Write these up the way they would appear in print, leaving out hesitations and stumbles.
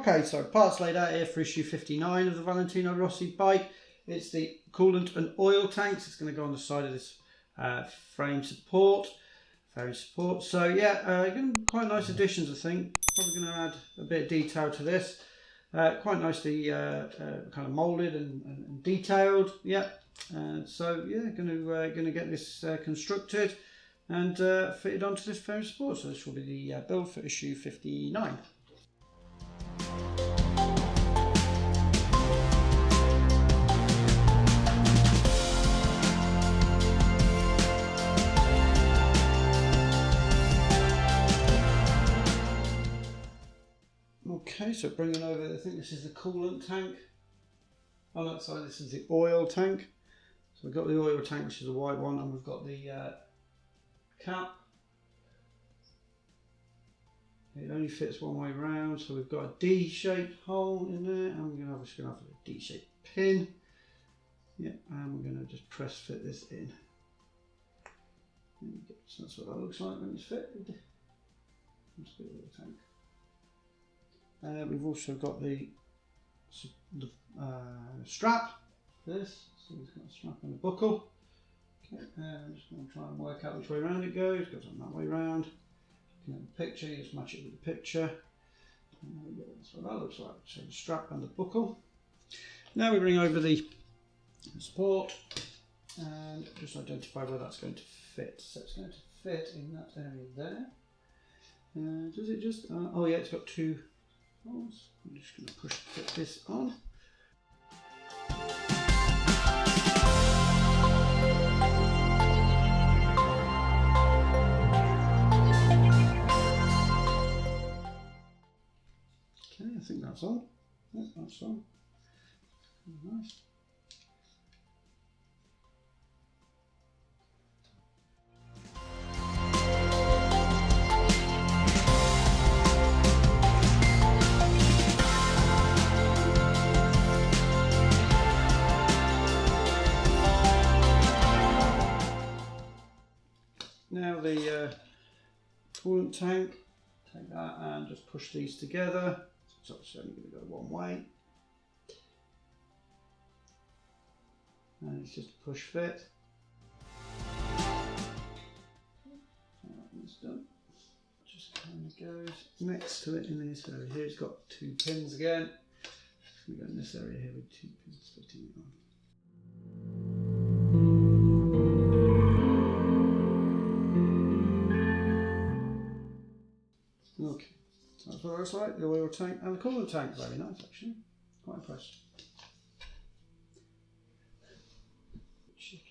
Okay, so parts laid out here for issue 59 of the Valentino Rossi bike. It's the coolant and oil tanks. It's going to go on the side of this frame support. So yeah, quite nice additions, I think. Probably going to add a bit of detail to this. Quite nicely kind of moulded and detailed. Yeah. So yeah, going to get this constructed and fitted onto this frame support. So this will be the build for issue 59. Okay, so bringing over, I think this is the coolant tank. On that side, this is the oil tank. So we've got the oil tank, which is a white one, and we've got the cap. It only fits one way round, so we've got a D-shaped hole in there, and we're going to have a D-shaped pin. Yeah, and we're going to just press fit this in. So that's what that looks like when it's fitted. That's the oil tank. We've also got the strap for this, so we've got a strap and a buckle. Okay, I'm just going to try and work out which way around it goes. It goes on that way round. Looking at the picture, you just match it with the picture. And there we go, that's what that looks like. So the strap and the buckle. Now we bring over the support and just identify where that's going to fit. So it's going to fit in that area there. Does it just? Oh yeah, it's got two. I'm just going to fit this on. Okay, I think that's on. Yeah, that's on. Nice. Now the coolant tank, take that and just push these together. It's obviously only going to go one way. And it's just a push fit. That's done. Just kind of goes next to it in this area here. It's got two pins again. We go in this area here with two pins fitting it on. Okay, so that's what it looks like, the oil tank and the coolant tank. Very nice, actually. Quite impressed.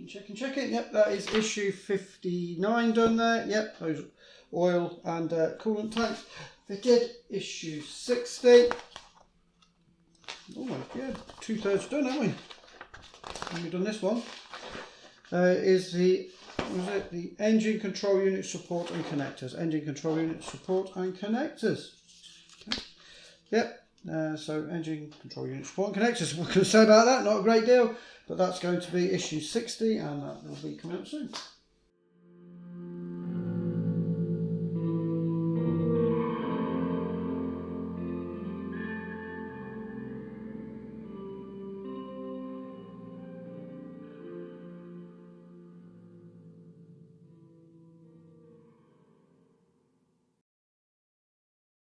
Checking. Yep, that is issue 59 done there. Yep, those oil and coolant tanks fitted. Issue 60. Oh, yeah, 2/3 done, haven't we? And we've done this one. Is the the engine control unit support and connectors. Engine control unit support and connectors. Okay. Yep. So engine control unit support and connectors. What can I say about that? Not a great deal, but that's going to be issue 60, and that will be coming up soon.